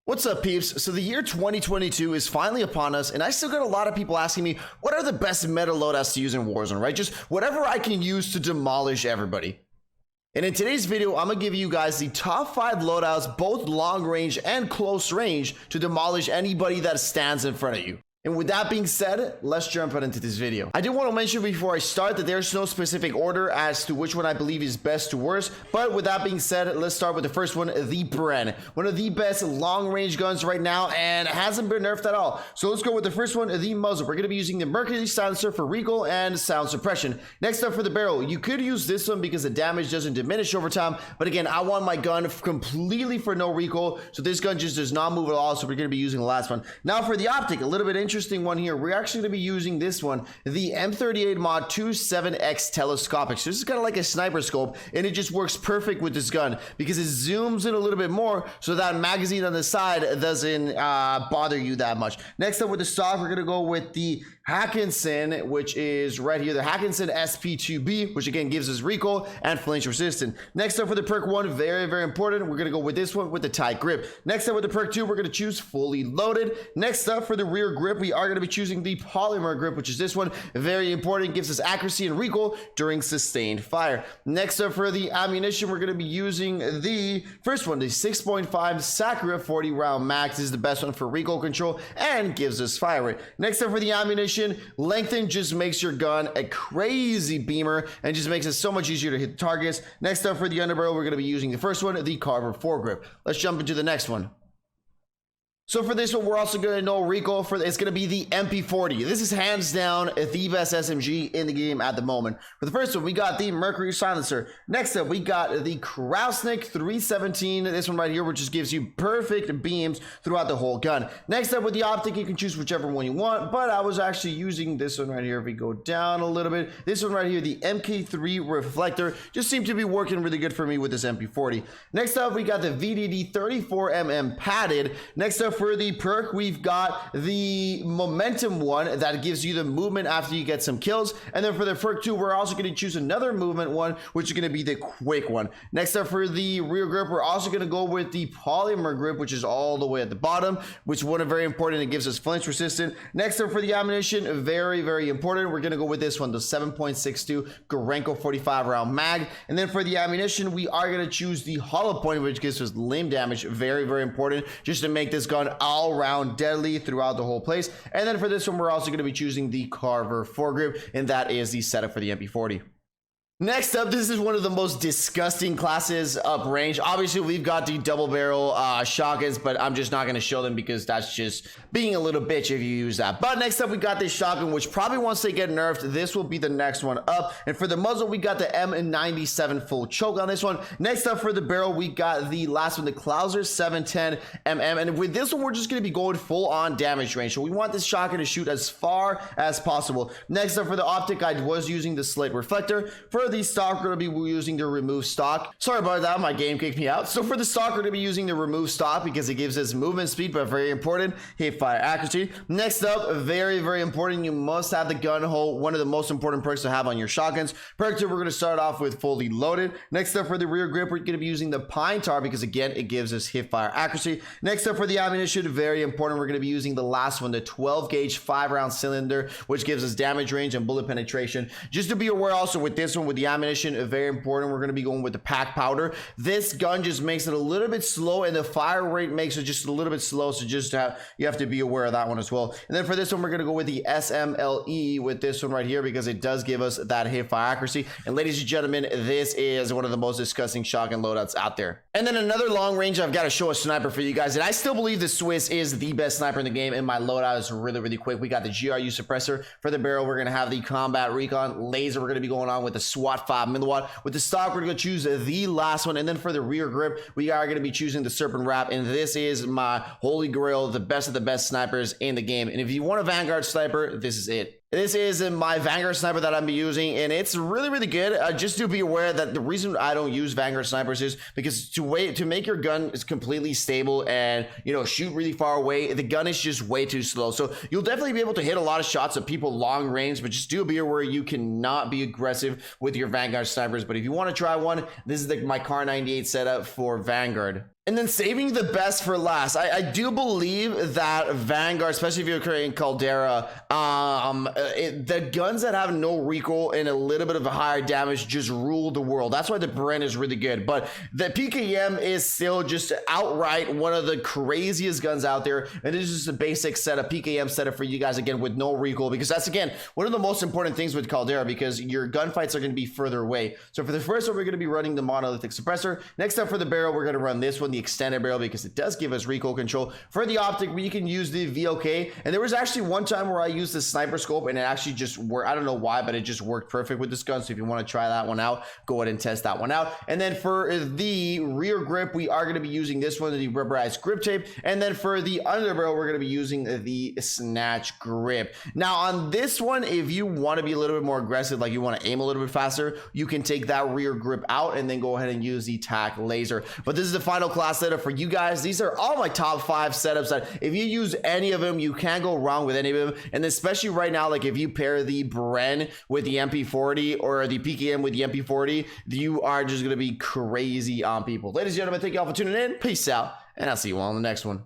What's up, peeps? So the year 2022 is finally upon us, and I still got a lot of people asking me, what are the best meta loadouts to use in Warzone, right? Just whatever I can use to demolish everybody. And in today's video, I'm gonna give you guys the top 5 loadouts, both long range and close range, to demolish anybody that stands in front of you. And with that being said, let's jump right into this video. I did want to mention before I start that there's no specific order as to which one I believe is best to worst. But with that being said, let's start with the first one, the Bren. One of the best long range guns right now and hasn't been nerfed at all. So let's go with the first one, the muzzle. We're going to be using the Mercury silencer for recoil and sound suppression. Next up for the barrel, you could use this one because the damage doesn't diminish over time. But again, I want my gun completely for no recoil. So this gun just does not move at all. So we're going to be using the last one. Now for the optic, a little bit interesting one here. We're actually going to be using this one, the M38 Mod 27X telescopic. So this is kind of like a sniper scope, and it just works perfect with this gun because it zooms in a little bit more so that magazine on the side doesn't bother you that much. Next up with the stock, we're going to go with the Hackinson, which is right here, the Hackinson SP2B, which again gives us recoil and flinch resistant. Next up for the perk 1, very important, we're going to go with this one with the tight grip. Next up with the perk 2, we're going to choose fully loaded. Next up for the rear grip, we are going to be choosing the polymer grip, which is this one, very important, gives us accuracy and recoil during sustained fire. Next up for the ammunition, we're going to be using the first one, the 6.5 Sakura 40 round max. This is the best one for recoil control and gives us fire rate. Next up for the ammunition, lengthen just makes your gun a crazy beamer and just makes it so much easier to hit targets. Next up for the underbarrel, we're going to be using the first one, the Carver foregrip. Let's jump into the next one. So for this one, we're also going to know recoil for it's going to be the MP40. This is hands down the best SMG in the game at the moment. For the first one, we got the Mercury silencer. Next up, we got the Krausnik 317. This one right here, which just gives you perfect beams throughout the whole gun. Next up with the optic, you can choose whichever one you want, but I was actually using this one right here. If we go down a little bit, this one right here, the MK3 reflector, just seemed to be working really good for me with this MP40. Next up, we got the VDD 34mm padded. Next up for the perk, we've got the momentum one that gives you the movement after you get some kills. And then for the perk 2, we're also going to choose another movement one, which is going to be the quick one. Next up for the rear grip, we're also going to go with the polymer grip, which is all the way at the bottom, which is one of very important. It gives us flinch resistant. Next up for the ammunition, very important, we're going to go with this one, the 7.62 Gorenko 45 round mag. And then for the ammunition, we are going to choose the hollow point, which gives us limb damage. Very important, just to make this gun all round deadly throughout the whole place. And then for this one, we're also going to be choosing the Carver foregrip, and that is the setup for the MP40. Next up, this is one of the most disgusting classes up range. Obviously, we've got the double barrel shotguns, but I'm just not going to show them because that's just being a little bitch if you use that. But next up, we got this shotgun, which probably once they get nerfed, this will be the next one up. And for the muzzle, we got the M97 full choke on this one. Next up for the barrel, we got the last one, the Caldera 710mm. And with this one, we're just going to be going full on damage range. So we want this shotgun to shoot as far as possible. Next up for the optic, I was using the slit reflector. For the stock, we're going to be using the remove stock. Sorry about that, my game kicked me out. So for the stock, we're going to be using the remove stock because it gives us movement speed, but very important, hip fire accuracy. Next up, very important, you must have the gun hole, one of the most important perks to have on your shotguns. Perk 2, we're going to start off with fully loaded. Next up for the rear grip, we're going to be using the pine tar because again, it gives us hip fire accuracy. Next up for the ammunition, very important, we're going to be using the last one, the 12 gauge 5 round cylinder, which gives us damage range and bullet penetration. Just to be aware also with this one, with the ammunition, very important, we're going to be going with the pack powder. This gun just makes it a little bit slow and the fire rate makes it just a little bit slow, so just you have to be aware of that one as well. And then for this one, we're going to go with the SMLE with this one right here because it does give us that hip fire accuracy. And ladies and gentlemen, this is one of the most disgusting shotgun loadouts out there. And then another long range, I've got to show a sniper for you guys, and I still believe the Swiss is the best sniper in the game, and my loadout is really quick. We got the GRU suppressor. For the barrel, we're going to have the combat recon laser. We're going to be going on with the SWAT 5 milliwatt. With the stock, we're going to choose the last one. And then for the rear grip, we are going to be choosing the serpent wrap, and this is my holy grail, the best of the best snipers in the game. And if you want a Vanguard sniper, this is it. This is my Vanguard sniper that I'm using, and it's really good. Just to be aware that the reason I don't use Vanguard snipers is because to make your gun is completely stable and, you know, shoot really far away, the gun is just way too slow. So you'll definitely be able to hit a lot of shots at people long range, but just do be aware you cannot be aggressive with your Vanguard snipers. But if you want to try one, this is my Car 98 setup for Vanguard. And then saving the best for last, I do believe that Vanguard, especially if you're creating Caldera, the guns that have no recoil and a little bit of a higher damage just rule the world. That's why the Bren is really good. But the PKM is still just outright one of the craziest guns out there. And it's just a basic setup, PKM setup for you guys, again, with no recoil. Because that's, again, one of the most important things with Caldera, because your gunfights are going to be further away. So for the first one, we're going to be running the monolithic suppressor. Next up for the barrel, we're going to run this one, the extended barrel, because it does give us recoil control. For the optic, we can use the VLK, and there was actually one time where I used the sniper scope and it actually just worked. I don't know why, but it just worked perfect with this gun. So if you want to try that one out, go ahead and test that one out. And then for the rear grip, we are going to be using this one, the rubberized grip tape. And then for the underbarrel, we're going to be using the snatch grip. Now on this one, if you want to be a little bit more aggressive, like you want to aim a little bit faster, you can take that rear grip out and then go ahead and use the tac laser. But this is the final class setup for you guys. These are all my top 5 setups that if you use any of them, you can't go wrong with any of them. And especially right now, like if you pair the Bren with the MP40 or the PKM with the MP40, you are just going to be crazy on people. Ladies and gentlemen, thank you all for tuning in. Peace out, and I'll see you all on the next one.